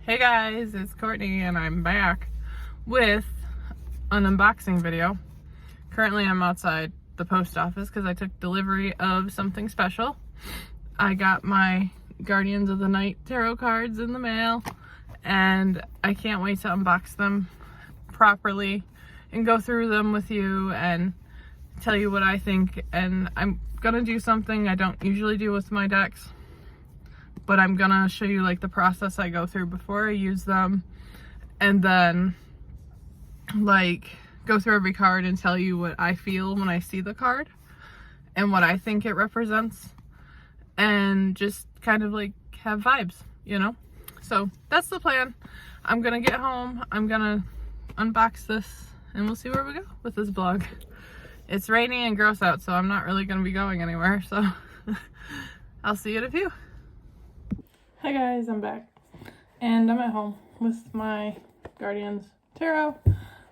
Hey guys, it's Courtney and I'm back with an unboxing video. Currently I'm outside the post office because I took delivery of something special. I got my Guardians of the Night tarot cards in the mail and I can't wait to unbox them properly and go through them with you and tell you what I think. And I'm gonna do something I don't usually do with my decks, but I'm gonna show you like the process I go through before I use them, and then like go through every card and tell you what I feel when I see the card and what I think it represents, and just kind of like have vibes, you know? So that's the plan. I'm gonna get home, I'm gonna unbox this, and we'll see where we go with this vlog. It's rainy and gross out, so I'm not really gonna be going anywhere, so I'll see you in a few. Hi guys, I'm back and I'm at home with my Guardians Tarot.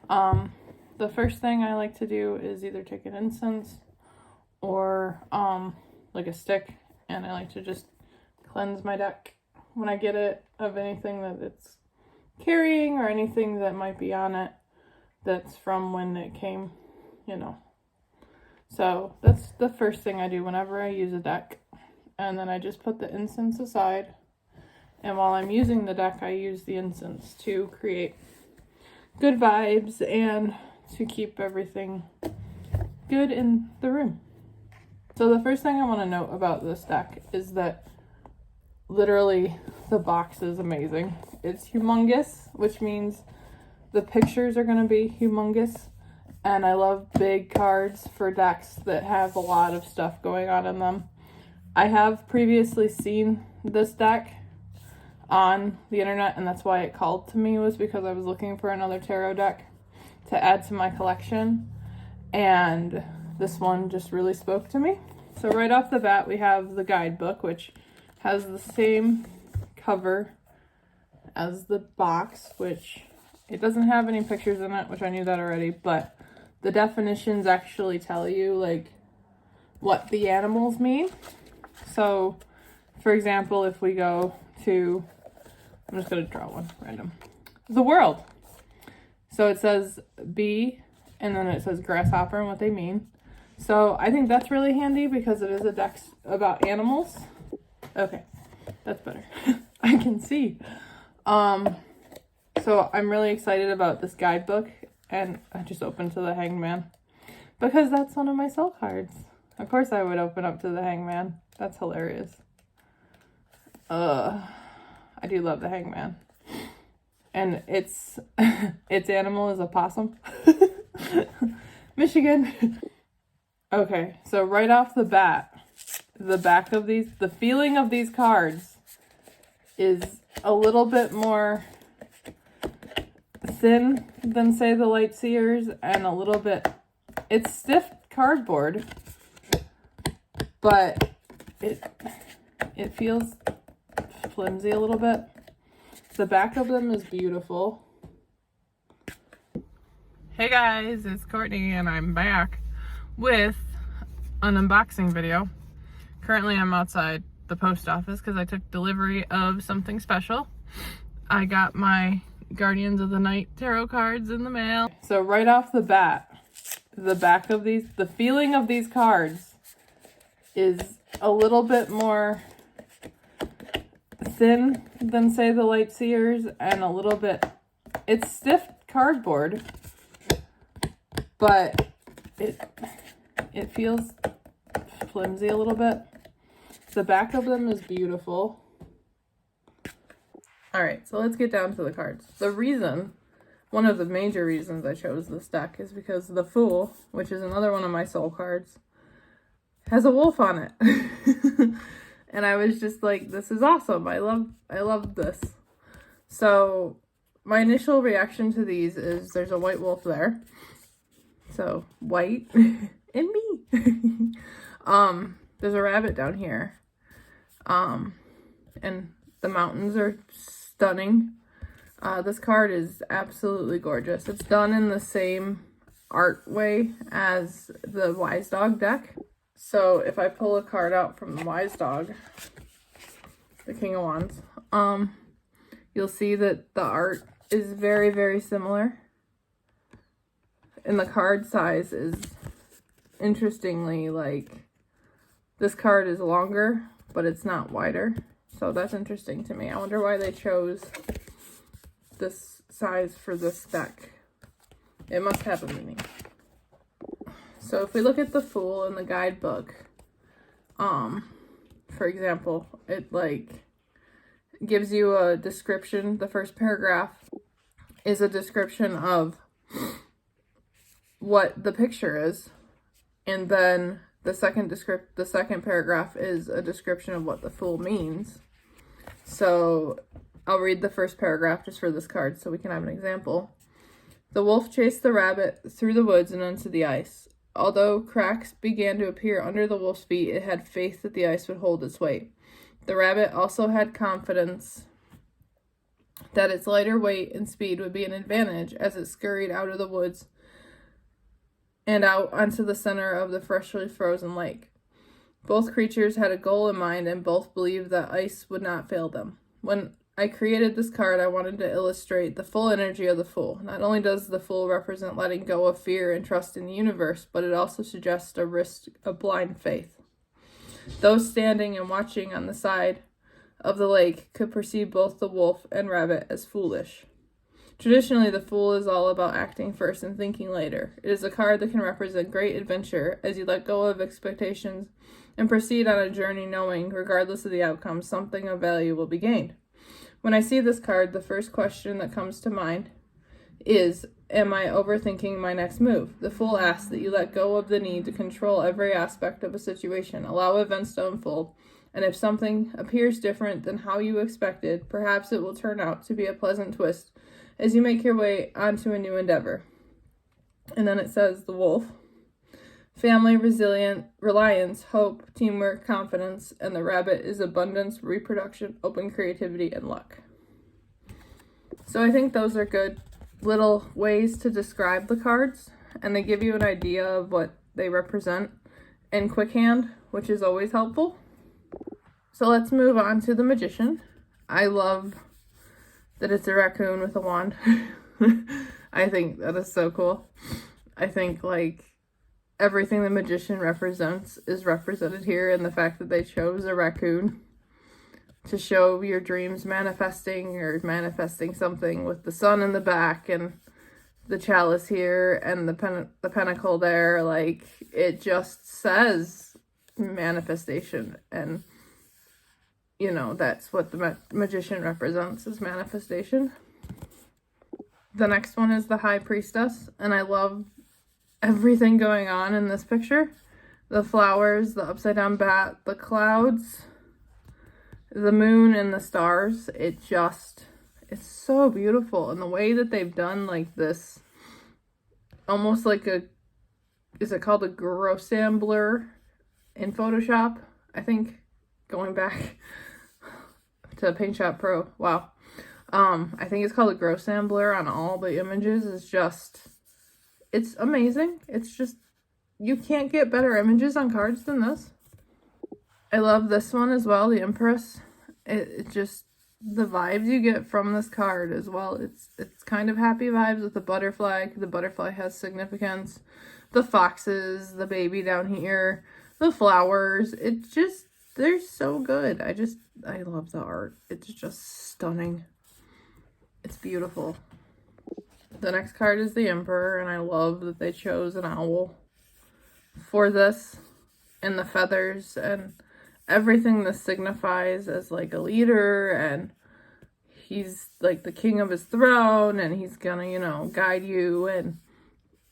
The first thing I like to do is either take an incense or like a stick, and I like to just cleanse my deck when I get it of anything that it's carrying or anything that might be on it that's from when it came, you know. So that's the first thing I do whenever I use a deck, and then I just put the incense aside. And while I'm using the deck, I use the incense to create good vibes and to keep everything good in the room. So the first thing I want to note about this deck is that literally the box is amazing. It's humongous, which means the pictures are going to be humongous. And I love big cards for decks that have a lot of stuff going on in them. I have previously seen this deck on the internet, and that's why it called to me, was because I was looking for another tarot deck to add to my collection, and this one just really spoke to me. So right off the bat we have the guidebook, which has the same cover as the box, which it doesn't have any pictures in it, which I knew that already, but the definitions actually tell you like what the animals mean. So for example, if we go to, I'm just going to draw one random. The world. So it says bee, and then it says grasshopper and what they mean. So I think that's really handy because it is a deck about animals. Okay, that's better. I can see. So I'm really excited about this guidebook, and I just opened to the Hangman because that's one of my soul cards. Of course I would open up to the Hangman. That's hilarious. I do love the Hangman. And its animal is a possum. Michigan. Okay, so right off the bat, the feeling of these cards is a little bit more thin than, say, the Light Seers, and a little bit, it's stiff cardboard, but it feels flimsy a little bit. The back of them is beautiful. Hey guys, it's Courtney and I'm back with an unboxing video. Currently I'm outside the post office because I took delivery of something special. I got my Guardians of the Night tarot cards in the mail. So right off the bat, the feeling of these cards is a little bit more thin than, say, the Light Seers, and a little bit, it's stiff cardboard, but it feels flimsy a little bit. The back of them is beautiful. Alright, so let's get down to the cards. One of the major reasons I chose this deck is because the Fool, which is another one of my soul cards, has a wolf on it. And I was just like, this is awesome. I love this. So my initial reaction to these is there's a white wolf there. So white and me. There's a rabbit down here. And the mountains are stunning. This card is absolutely gorgeous. It's done in the same art way as the Wise Dog deck. So if I pull a card out from the Wise Dog, the King of Wands, you'll see that the art is very, very similar. And the card size is, interestingly, like, this card is longer, but it's not wider. So that's interesting to me. I wonder why they chose this size for this deck. It must have a meaning. So if we look at the Fool in the guidebook, for example, it like gives you a description. The first paragraph is a description of what the picture is, and then the second paragraph is a description of what the Fool means. So I'll read the first paragraph just for this card so we can have an example. The wolf chased the rabbit through the woods and onto the ice. Although cracks began to appear under the wolf's feet, it had faith that the ice would hold its weight. The rabbit also had confidence that its lighter weight and speed would be an advantage as it scurried out of the woods and out onto the center of the freshly frozen lake. Both creatures had a goal in mind, and both believed that ice would not fail them. When I created this card, I wanted to illustrate the full energy of the Fool. Not only does the Fool represent letting go of fear and trust in the universe, but it also suggests a risk of blind faith. Those standing and watching on the side of the lake could perceive both the wolf and rabbit as foolish. Traditionally, the Fool is all about acting first and thinking later. It is a card that can represent great adventure as you let go of expectations and proceed on a journey knowing, regardless of the outcome, something of value will be gained. When I see this card, the first question that comes to mind is, am I overthinking my next move? The Fool asks that you let go of the need to control every aspect of a situation, allow events to unfold, and if something appears different than how you expected, perhaps it will turn out to be a pleasant twist as you make your way onto a new endeavor. And then it says the wolf. Family, reliance, hope, teamwork, confidence, and the rabbit is abundance, reproduction, open creativity, and luck. So I think those are good little ways to describe the cards, and they give you an idea of what they represent in quick hand, which is always helpful. So let's move on to the Magician. I love that it's a raccoon with a wand. I think that is so cool. I think like everything the Magician represents is represented here, and the fact that they chose a raccoon to show your dreams manifesting, or manifesting something with the sun in the back and the chalice here and the pentacle there, like it just says manifestation, and you know that's what the Magician represents, is manifestation. The next one is the High Priestess, and I love everything going on in this picture. The flowers, the upside down bat, the clouds, the moon, and the stars. It's so beautiful. And the way that they've done like this, almost like is it called a gross blur in Photoshop? I think, going back to Paint Shop Pro. Wow. I think it's called a gross blur on all the images. It's amazing. It's just, you can't get better images on cards than this. I love this one as well, the Empress. It just, the vibes you get from this card as well. It's kind of happy vibes with the butterfly. The butterfly has significance. The foxes, the baby down here, the flowers. It's just, they're so good. I love the art. It's just stunning. It's beautiful. The next card is the Emperor, and I love that they chose an owl for this, and the feathers, and everything this signifies as like a leader, and he's like the king of his throne, and he's gonna, you know, guide you, and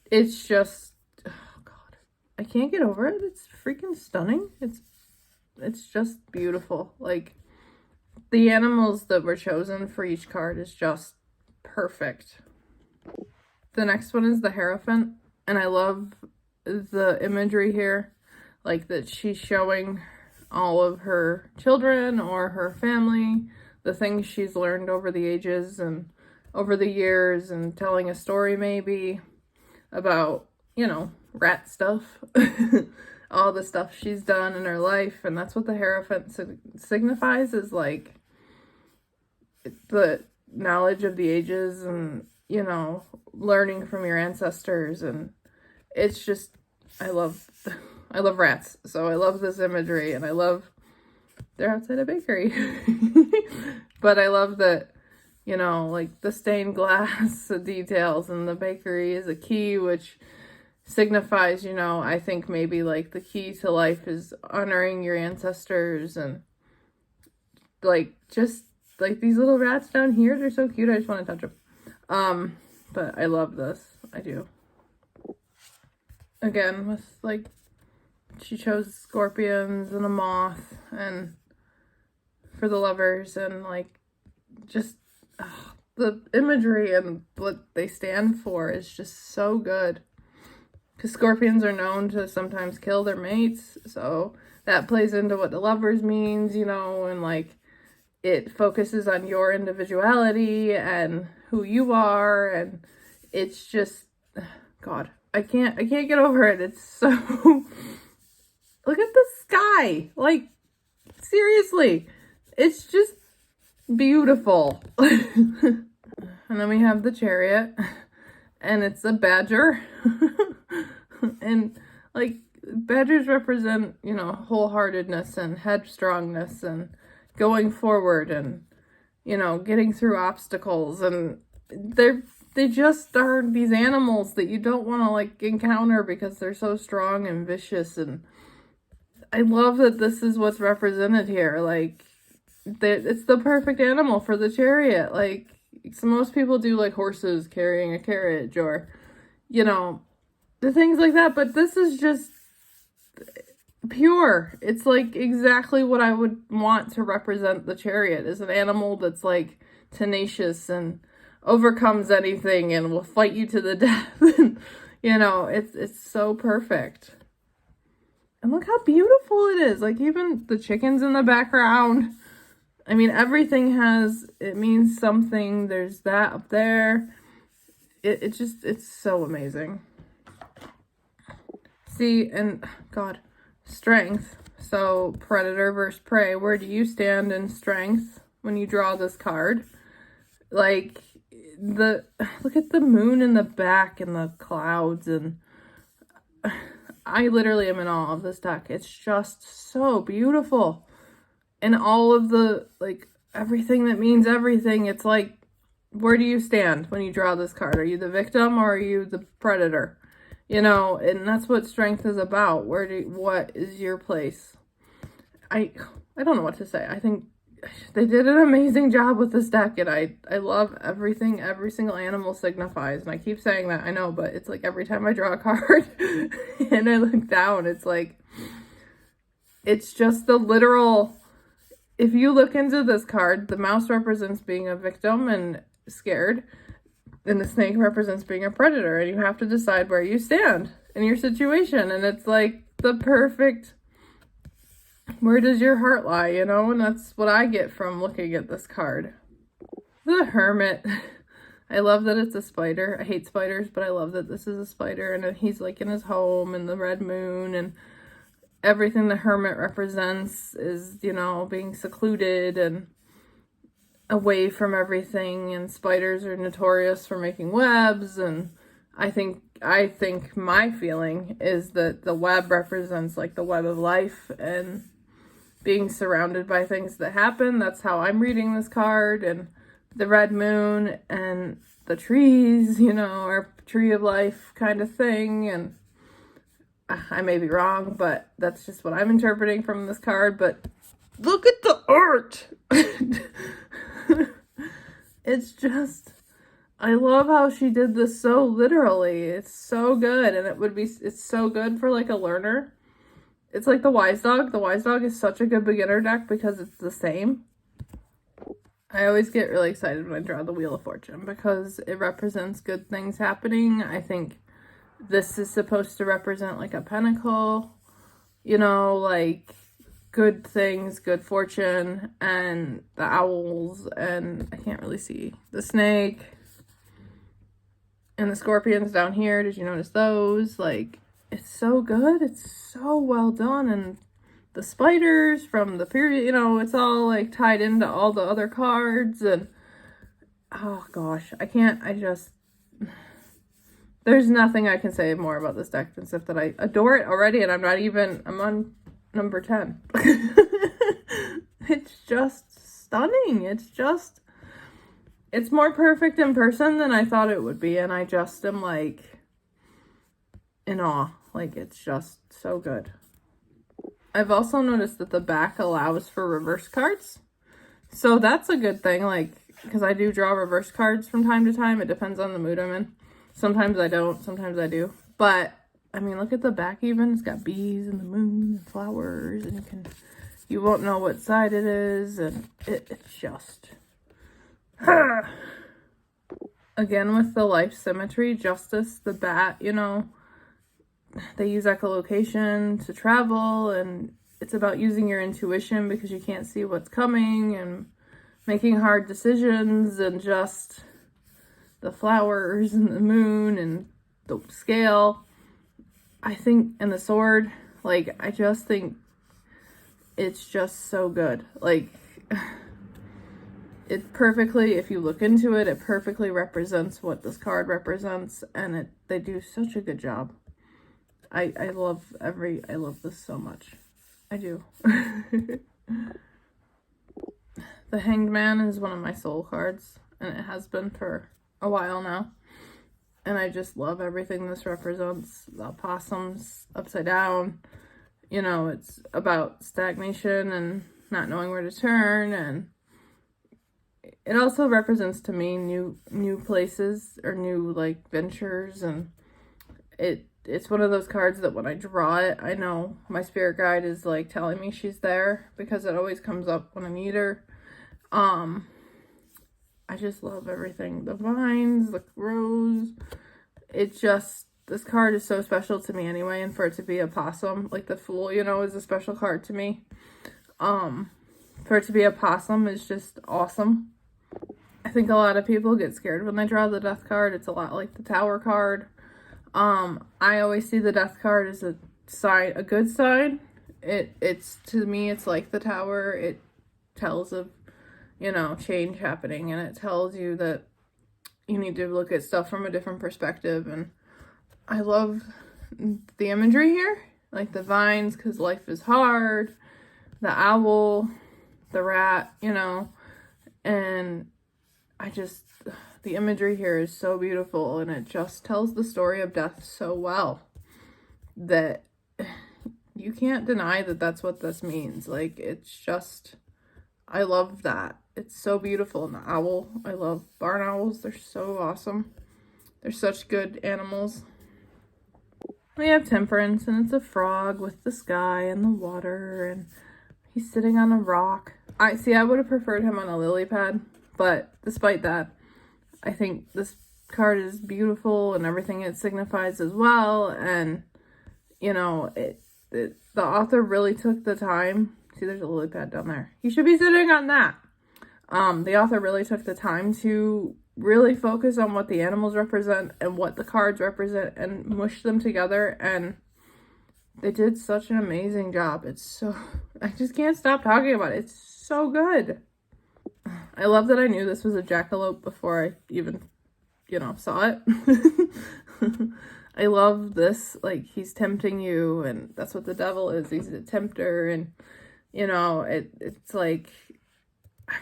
it's just, oh god, I can't get over it. It's freaking stunning. It's just beautiful. Like, the animals that were chosen for each card is just perfect. The next one is the Hierophant, and I love the imagery here, like that she's showing all of her children or her family, the things she's learned over the ages and over the years, and telling a story maybe about, you know, rat stuff, all the stuff she's done in her life. And that's what the Hierophant signifies, is like knowledge of the ages and, you know, learning from your ancestors. And it's just, I love rats. So I love this imagery, and I love they're outside a bakery. But I love that, you know, like the stained glass details and the bakery is a key, which signifies, you know, I think maybe like the key to life is honoring your ancestors. And like just like these little rats down here, they're so cute. I just want to touch them. But I love this. I do. Again, with like, she chose scorpions and a moth and for the lovers, and like just the imagery and what they stand for is just so good. Because scorpions are known to sometimes kill their mates, so that plays into what the lovers means, you know, and like it focuses on your individuality and who you are, and it's just, God, I can't get over it. It's so look at the sky. Like, seriously, it's just beautiful. And then we have the chariot, and it's a badger. And like, badgers represent, you know, wholeheartedness and headstrongness and going forward and, you know, getting through obstacles. And they just are these animals that you don't want to like encounter because they're so strong and vicious. And I love that this is what's represented here. Like, it's the perfect animal for the chariot. Like, so most people do like horses carrying a carriage or, you know, the things like that. But this is just pure. It's like exactly what I would want to represent the chariot, is an animal that's like tenacious and overcomes anything and will fight you to the death. And, you know, it's so perfect. And look how beautiful it is. Like, even the chickens in the background. I mean, everything it means something. There's that up there. It's so amazing. See, and God, strength. So predator versus prey. Where do you stand in strength when you draw this card? Like, look at the moon in the back and the clouds, and I literally am in awe of this deck. It's just so beautiful. And all of the, like, everything that means everything. It's like, where do you stand when you draw this card? Are you the victim or are you the predator? You know, and that's what strength is about. What is your place? I don't know what to say. I think they did an amazing job with this deck, and I love everything every single animal signifies. And I keep saying that, I know, but it's like every time I draw a card and I look down, it's like, it's just the literal, if you look into this card, the mouse represents being a victim and scared, and the snake represents being a predator, and you have to decide where you stand in your situation. And it's like the perfect, where does your heart lie, you know? And that's what I get from looking at this card. The Hermit. I love that it's a spider. I hate spiders, but I love that this is a spider, and he's like in his home, and the red moon, and everything the Hermit represents is, you know, being secluded and away from everything. And spiders are notorious for making webs, and I think my feeling is that the web represents like the web of life and being surrounded by things that happen. That's how I'm reading this card. And the red moon and the trees, you know, are tree of life kind of thing. And I may be wrong, but that's just what I'm interpreting from this card. But look at the art. It's just, I love how she did this so literally. It's so good. And it's so good for like a learner. It's like the Wise Dog. The Wise Dog is such a good beginner deck because it's the same. I always get really excited when I draw the Wheel of Fortune because it represents good things happening. I think this is supposed to represent like a pentacle, you know, like good things, good fortune, and the owls, and I can't really see the snake, and the scorpions down here. Did you notice those? Like, it's so good. It's so well done. And the spiders from the period, you know, it's all like tied into all the other cards, and oh gosh, there's nothing I can say more about this deck than stuff that I adore it already, and I'm on number 10. It's just stunning. It's more perfect in person than I thought it would be, and I just am like in awe. Like, it's just so good. I've also noticed that the back allows for reverse cards. So that's a good thing, like, because I do draw reverse cards from time to time. It depends on the mood I'm in. Sometimes I don't, sometimes I do. But, I mean, look at the back even. It's got bees and the moon and flowers, and you won't know what side it is, and it's just... Again, with the life symmetry, justice, the bat, you know, they use echolocation to travel, and it's about using your intuition because you can't see what's coming, and making hard decisions, and just the flowers and the moon and the scale. I think, and the sword, like, I just think it's just so good. Like, it perfectly, if you look into it, it perfectly represents what this card represents, and they do such a good job. I love this so much. I do. The Hanged Man is one of my soul cards, and it has been for a while now. And I just love everything this represents. The opossums upside down. You know, it's about stagnation and not knowing where to turn, and it also represents to me new places or new, like, ventures, and it's one of those cards that when I draw it, I know my spirit guide is, like, telling me she's there, because it always comes up when I need her. I just love everything. The vines, the rose. This card is so special to me anyway, and for it to be a possum, like the Fool, you know, is a special card to me. For it to be a possum is just awesome. I think a lot of people get scared when they draw the Death card. It's a lot like the Tower card. I always see the Death card as a good sign. It's to me, it's like the Tower. It tells of, you know, change happening, and it tells you that you need to look at stuff from a different perspective. And I love the imagery here, like the vines, because life is hard, the owl, the rat, you know, and the imagery here is so beautiful, and it just tells the story of death so well that you can't deny that that's what this means. Like, it's just, I love that. It's so beautiful. And the owl, I love barn owls. They're so awesome. They're such good animals. We have Temperance, and it's a frog with the sky and the water, and he's sitting on a rock. I would have preferred him on a lily pad, but despite that, I think this card is beautiful and everything it signifies as well. And, you know, the author really took the time. See, there's a lily pad down there. He should be sitting on that. The author really took the time to really focus on what the animals represent and what the cards represent and mush them together, and they did such an amazing job. I just can't stop talking about it. It's so good. I love that I knew this was a jackalope before I even, you know, saw it. I love this, like, he's tempting you, and that's what the devil is. He's a tempter, and, you know, it's like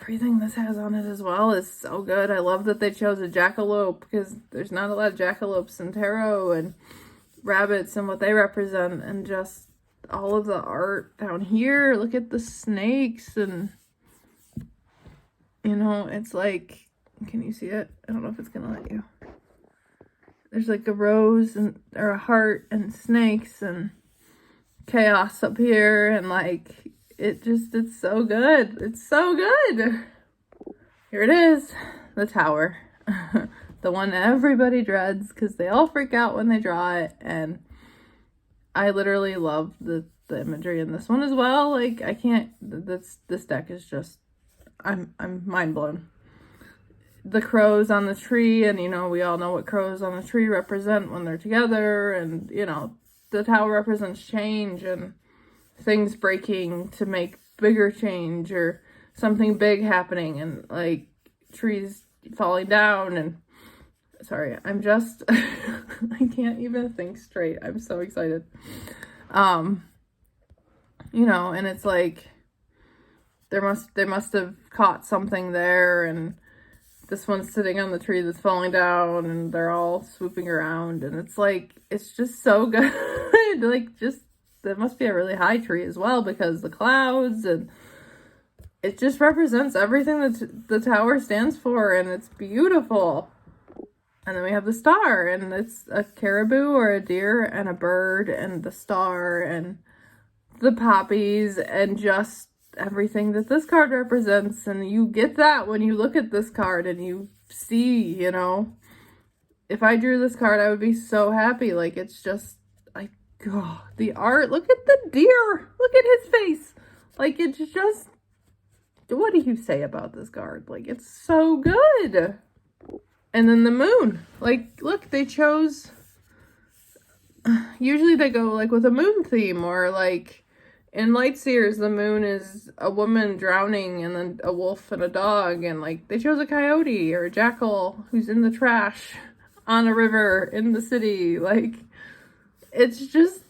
everything this has on it as well is so good. I love that they chose a jackalope, because there's not a lot of jackalopes in tarot, and rabbits and what they represent, and just all of the art down here. Look at the snakes, and, you know, it's like, can you see it? I don't know if it's gonna let you. There's like a rose or a heart and snakes and chaos up here, and like, it's so good. It's so good. Here it is, the Tower. The one everybody dreads because they all freak out when they draw it, and I literally love the imagery in this one as well. Like, I can't, this deck is just, I'm mind blown. The crows on the tree, and, you know, we all know what crows on the tree represent when they're together, and, you know, the Tower represents change and things breaking to make bigger change, or something big happening, and like trees falling down, and sorry, I'm just, I can't even think straight. I'm so excited. You know, and it's like, they must have caught something there, and this one's sitting on the tree that's falling down, and they're all swooping around, and it's like, it's just so good. Like, just, that must be a really high tree as well, because the clouds, and it just represents everything that the tower stands for, and it's beautiful. And then we have the star, and it's a caribou or a deer and a bird and the star and the poppies and just everything that this card represents. And you get that when you look at this card and you see, you know, if I drew this card, I would be so happy. Like, it's just, like, oh, the art, look at the deer, look at his face. Like, it's just, what do you say about this card? Like, it's so good. And then the moon, like, look, they chose, usually they go, like, with a moon theme, or, like, in Lightseers, the moon is a woman drowning, and then a wolf and a dog, and, like, they chose a coyote or a jackal who's in the trash on a river in the city. Like, it's just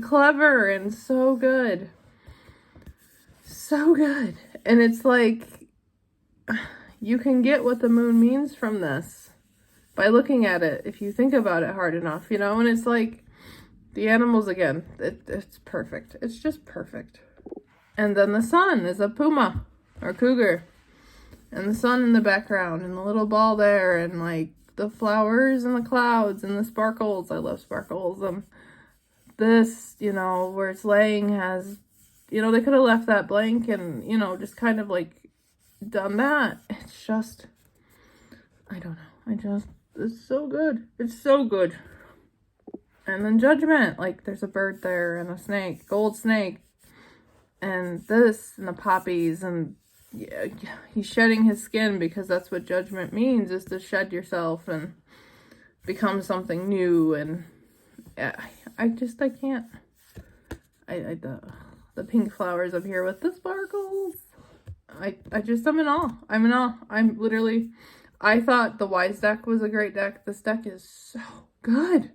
clever and so good. So good. And it's like, you can get what the moon means from this by looking at it, if you think about it hard enough, you know? And it's like, the animals, again, it's perfect. It's just perfect. And then the sun is a puma or cougar, and the sun in the background, and the little ball there, and, like, the flowers and the clouds and the sparkles. I love sparkles. This, you know, where it's laying has, you know, they could have left that blank and, you know, just kind of, like, done that. It's just, I don't know. It's so good. It's so good. And then Judgment, like, there's a bird there and a snake, gold snake, and this, and the poppies, and yeah, he's shedding his skin, because that's what Judgment means, is to shed yourself and become something new. And yeah, I can't. The pink flowers up here with the sparkles. I'm in awe. I'm in awe. I thought the Wise deck was a great deck. This deck is so good.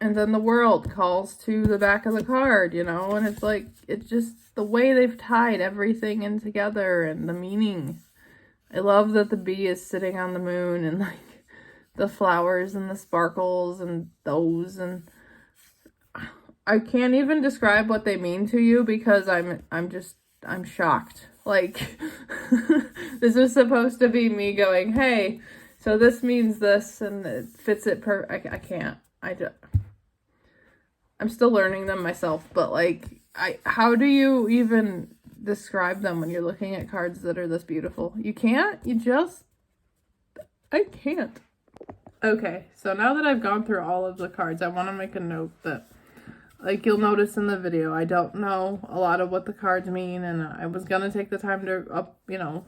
And then the world calls to the back of the card, you know, and it's like, it's just the way they've tied everything in together and the meaning. I love that the bee is sitting on the moon, and, like, the flowers and the sparkles and those, and I can't even describe what they mean to you, because I'm shocked. Like, this was supposed to be me going, hey, so this means this, and it fits it I can't. I'm still learning them myself, but, like, how do you even describe them when you're looking at cards that are this beautiful? You can't. I can't. Okay, so now that I've gone through all of the cards, I want to make a note that, like, you'll notice in the video, I don't know a lot of what the cards mean, and I was going to take the time to,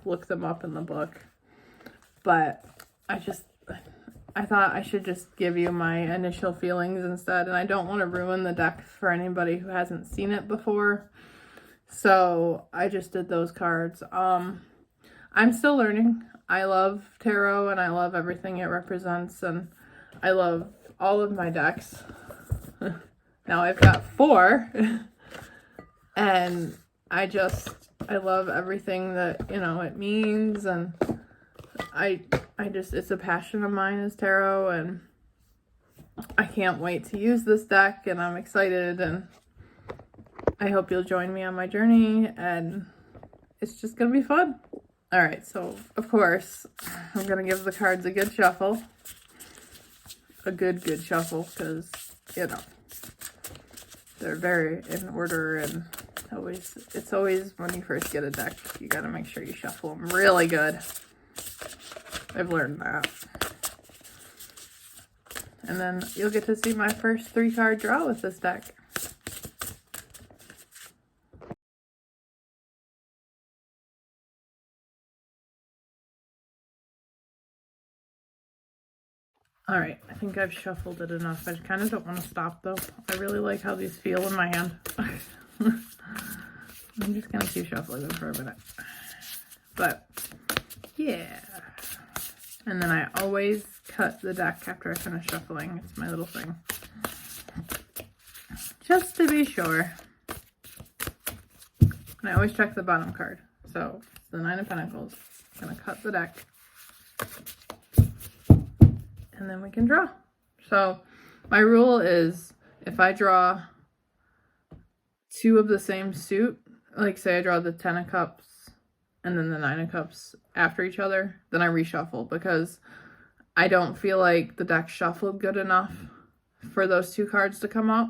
look them up in the book, but I thought I should just give you my initial feelings instead, and I don't want to ruin the deck for anybody who hasn't seen it before, so I just did those cards. I'm still learning. I love tarot, and I love everything it represents, and I love all of my decks. Now I've got 4, and I love everything that, it means, and it's a passion of mine is tarot, and I can't wait to use this deck, and I'm excited, and I hope you'll join me on my journey, and it's just gonna be fun. Alright, so, of course, I'm gonna give the cards a good shuffle. A good shuffle, because, they're very in order, and it's always when you first get a deck, you gotta make sure you shuffle them really good. I've learned that. And then you'll get to see my first 3-card draw with this deck. Alright, I think I've shuffled it enough. I kind of don't want to stop, though. I really like how these feel in my hand. I'm just going to keep shuffling them for a minute. But, yeah. And then I always cut the deck after I finish shuffling. It's my little thing. Just to be sure. And I always check the bottom card. So it's the 9 of Pentacles. I'm going to cut the deck. And then we can draw. So my rule is if I draw 2 of the same suit, like say I draw the 10 of Cups and then the 9 of Cups after each other, then I reshuffle because I don't feel like the deck shuffled good enough for those 2 cards to come out.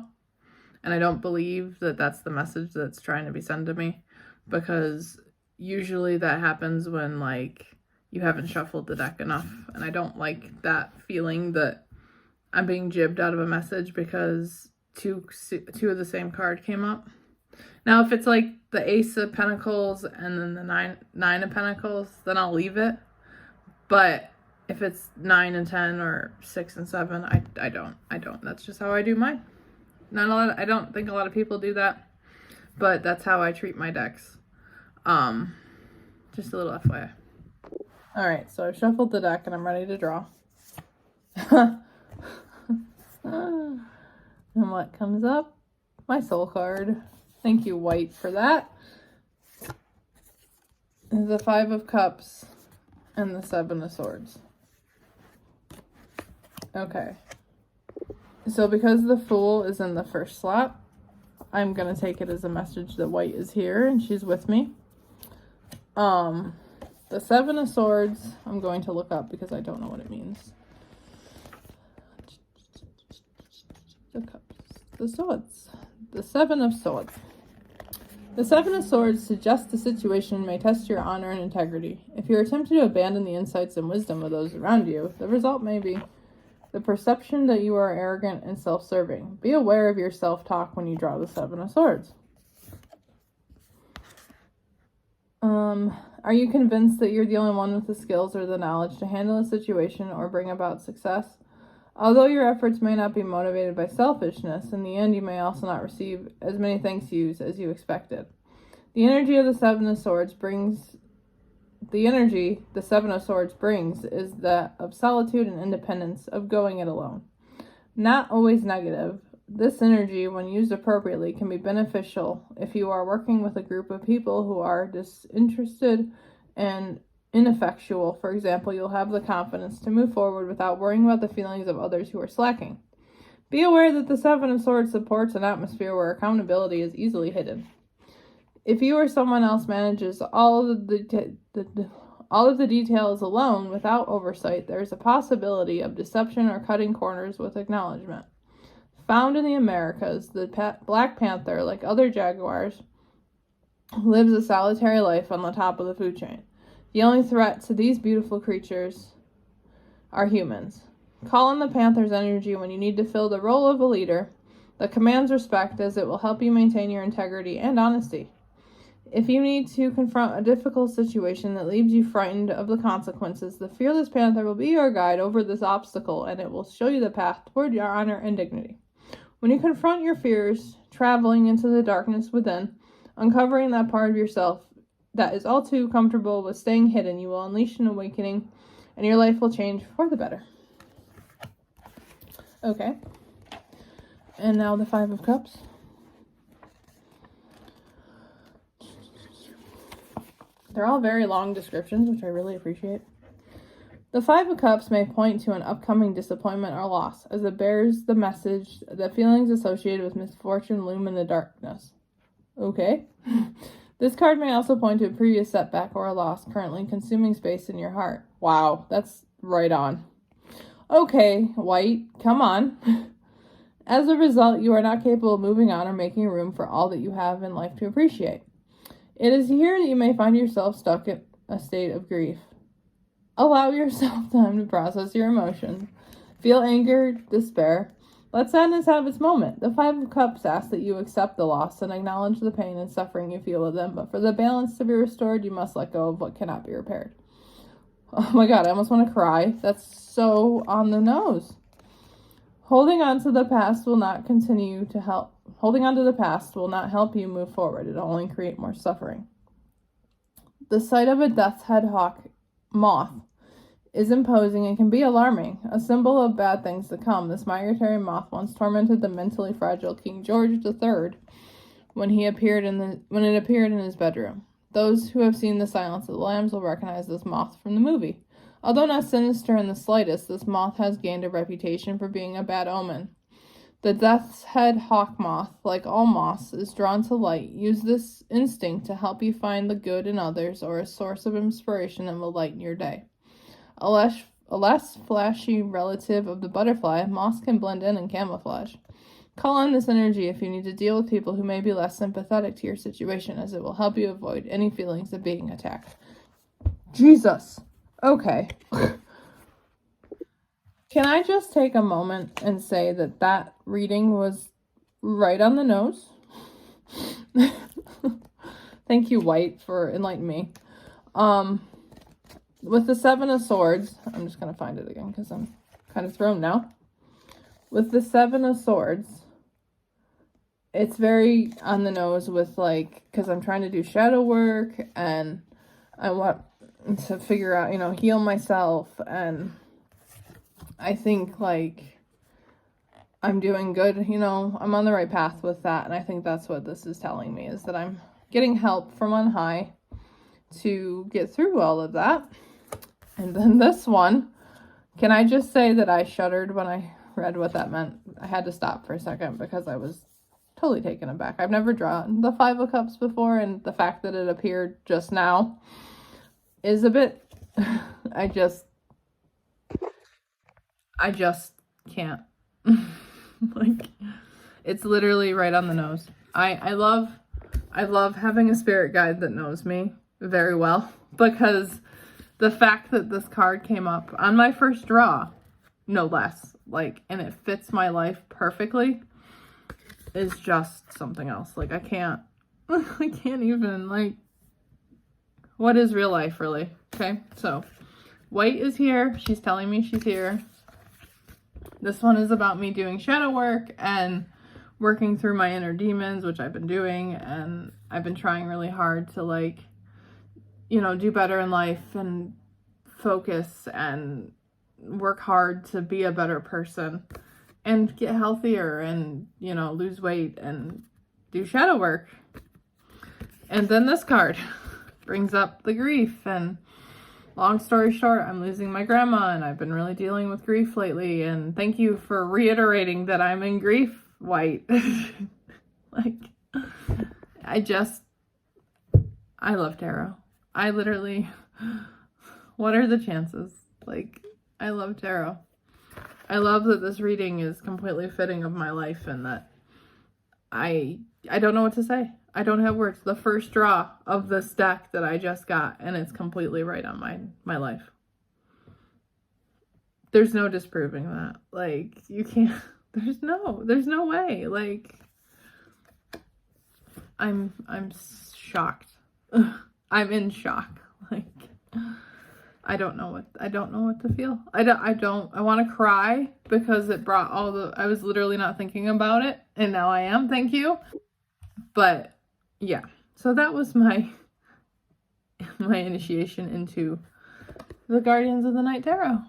And I don't believe that that's the message that's trying to be sent to me, because usually that happens when like you haven't shuffled the deck enough. And I don't like that feeling that I'm being jibbed out of a message because two of the same card came up. Now, if it's like the Ace of Pentacles and then the nine of Pentacles, then I'll leave it. But if it's 9 and 10 or 6 and 7, I don't. That's just how I do mine. I don't think a lot of people do that, but that's how I treat my decks. Just a little FYI. All right, so I've shuffled the deck and I'm ready to draw. And what comes up? My soul card. Thank you, White, for that. The 5 of Cups and the 7 of Swords. Okay. So because the Fool is in the first slot, I'm going to take it as a message that White is here and she's with me. The 7 of Swords, I'm going to look up because I don't know what it means. The Cups. The Swords. The 7 of Swords. The 7 of Swords suggests the situation may test your honor and integrity. If you're tempted to abandon the insights and wisdom of those around you, the result may be the perception that you are arrogant and self-serving. Be aware of your self-talk when you draw the 7 of Swords. Are you convinced that you're the only one with the skills or the knowledge to handle a situation or bring about success? Although your efforts may not be motivated by selfishness, in the end you may also not receive as many thank yous as you expected. The energy of the 7 of Swords brings is that of solitude and independence, of going it alone. Not always negative, this energy, when used appropriately, can be beneficial if you are working with a group of people who are disinterested and ineffectual. For example, you'll have the confidence to move forward without worrying about the feelings of others who are slacking. Be aware that the 7 of Swords supports an atmosphere where accountability is easily hidden. If you or someone else manages all of the details alone without oversight, there is a possibility of deception or cutting corners with acknowledgement. Found in the Americas, the Black Panther, like other jaguars, lives a solitary life on the top of the food chain. The only threat to these beautiful creatures are humans. Call on the panther's energy when you need to fill the role of a leader that commands respect, as it will help you maintain your integrity and honesty. If you need to confront a difficult situation that leaves you frightened of the consequences, the fearless panther will be your guide over this obstacle, and it will show you the path toward your honor and dignity. When you confront your fears, traveling into the darkness within, uncovering that part of yourself that is all too comfortable with staying hidden, you will unleash an awakening, and your life will change for the better. Okay. And now the 5 of Cups. They're all very long descriptions, which I really appreciate. The 5 of Cups may point to an upcoming disappointment or loss, as it bears the message that feelings associated with misfortune loom in the darkness. Okay. This card may also point to a previous setback or a loss currently consuming space in your heart. Wow, that's right on. Okay, White, come on. As a result, you are not capable of moving on or making room for all that you have in life to appreciate. It is here that you may find yourself stuck in a state of grief. Allow yourself time to process your emotions. Feel anger, despair. Let sadness have its moment. The 5 of Cups asks that you accept the loss and acknowledge the pain and suffering you feel with them, but for the balance to be restored, you must let go of what cannot be repaired. Oh my god, I almost want to cry. That's so on the nose. Holding on to the past will not help you move forward. It'll only create more suffering. The sight of a death's head moth is imposing and can be alarming, a symbol of bad things to come. This migratory moth once tormented the mentally fragile King George III when it appeared in his bedroom. Those who have seen The Silence of the Lambs will recognize this moth from the movie. Although not sinister in the slightest, this moth has gained a reputation for being a bad omen. The death's head hawk moth, like all moths, is drawn to light. Use this instinct to help you find the good in others or a source of inspiration that will lighten your day. A less flashy relative of the butterfly, moths can blend in and camouflage. Call on this energy if you need to deal with people who may be less sympathetic to your situation, as it will help you avoid any feelings of being attacked. Jesus! Okay. Can I just take a moment and say that reading was right on the nose? Thank you, White, for enlightening me. With the Seven of Swords, I'm just going to find it again because I'm kind of thrown now. With the Seven of Swords, it's very on the nose with, like, because I'm trying to do shadow work and I want to figure out, heal myself, and I think, like, I'm doing good, I'm on the right path with that, and I think that's what this is telling me, is that I'm getting help from on high to get through all of that. And then this one, can I just say that I shuddered when I read what that meant? I had to stop for a second because I was totally taken aback. I've never drawn the Five of Cups before, and the fact that it appeared just now is a bit, I just can't. Like, it's literally right on the nose. I love having a spirit guide that knows me very well, because the fact that this card came up on my first draw, no less, like, and it fits my life perfectly, is just something else. Like, I can't even, like, what is real life, really? Okay, so White is here. She's telling me she's here. This one is about me doing shadow work and working through my inner demons, which I've been doing, and I've been trying really hard to, like, do better in life and focus and work hard to be a better person and get healthier and, lose weight and do shadow work. And then this card brings up the grief, and long story short, I'm losing my grandma, and I've been really dealing with grief lately, and thank you for reiterating that I'm in grief, White. Like, I love tarot. I literally, what are the chances? Like, I love tarot. I love that this reading is completely fitting of my life, and that I don't know what to say. I don't have words. The first draw of this deck that I just got, and it's completely right on my life. There's no disproving that. Like, you can't, there's no way. Like, I'm shocked. I'm in shock. Like, I don't know what to feel. I want to cry because it brought I was literally not thinking about it, and now I am, thank you. But yeah, so that was my initiation into the Guardians of the Night Tarot.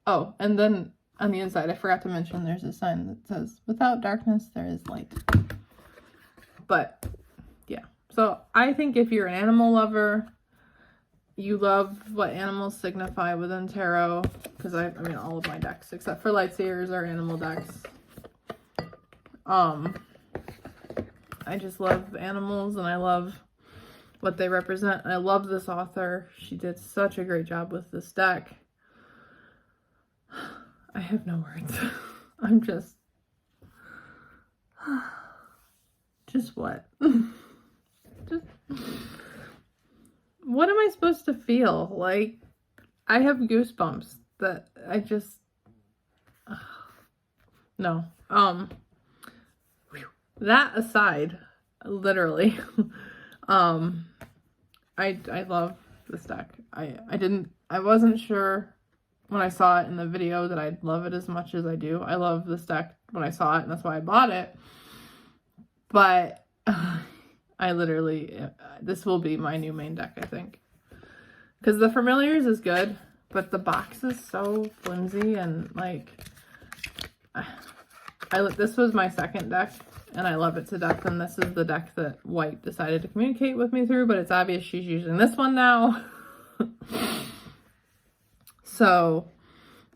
Oh, and then on the inside, I forgot to mention there's a sign that says, without darkness, there is light. But yeah, so I think if you're an animal lover, you love what animals signify within tarot, because I mean, all of my decks, except for Lightseers, are animal decks. I just love animals, and I love what they represent. I love this author. She did such a great job with this deck. I have no words. I'm just what? Just, what am I supposed to feel? Like, I have goosebumps that I just, no. That aside, literally, I love this deck. I wasn't sure when I saw it in the video that I'd love it as much as I do. I love this deck when I saw it, and that's why I bought it. But I literally, this will be my new main deck, I think. Because the Familiars is good, but the box is so flimsy, and like, this was my second deck, and I love it to death, and this is the deck that White decided to communicate with me through, but it's obvious she's using this one now. So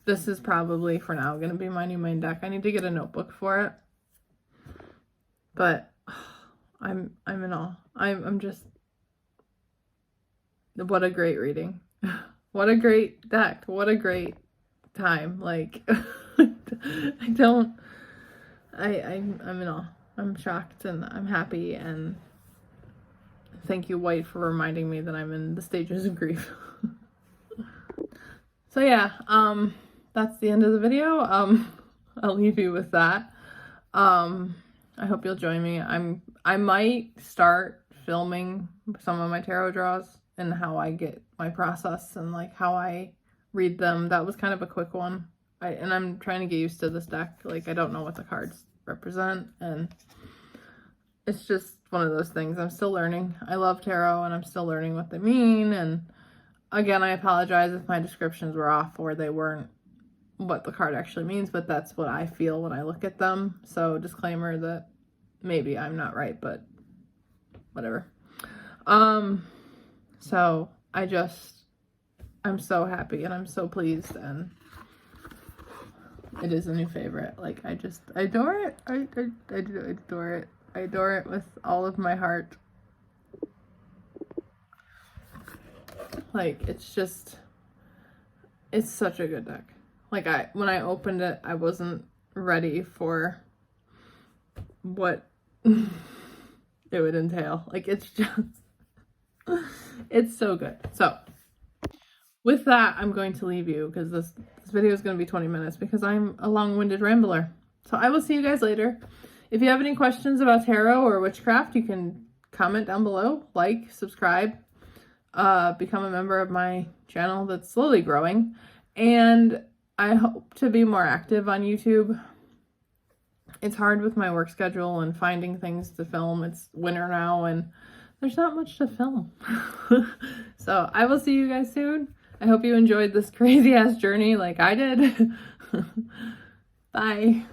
this is probably, for now, going to be my new main deck. I need to get a notebook for it. But I'm in awe. I'm just, what a great reading. What a great deck. What a great time. Like, I'm in awe. I'm shocked and I'm happy, and thank you, White, for reminding me that I'm in the stages of grief. So yeah, that's the end of the video. I'll leave you with that. I hope you'll join me. I might start filming some of my tarot draws and how I get my process and like how I read them. That was kind of a quick one. And I'm trying to get used to this deck. Like, I don't know what the cards represent, and it's just one of those things. I'm still learning. I love tarot, and I'm still learning what they mean. And again, I apologize if my descriptions were off or they weren't what the card actually means, but that's what I feel when I look at them. So disclaimer that maybe I'm not right, but whatever. So I'm so happy and I'm so pleased, and it is a new favorite. Like, I adore it. I adore it. I adore it with all of my heart. Like, it's such a good deck. Like, when I opened it, I wasn't ready for what it would entail. Like, it's so good. So with that, I'm going to leave you, because this video is going to be 20 minutes because I'm a long-winded rambler. So I will see you guys later. If you have any questions about tarot or witchcraft, you can comment down below, like, subscribe, become a member of my channel that's slowly growing. And I hope to be more active on YouTube. It's hard with my work schedule and finding things to film. It's winter now and there's not much to film. So I will see you guys soon. I hope you enjoyed this crazy ass journey like I did. Bye.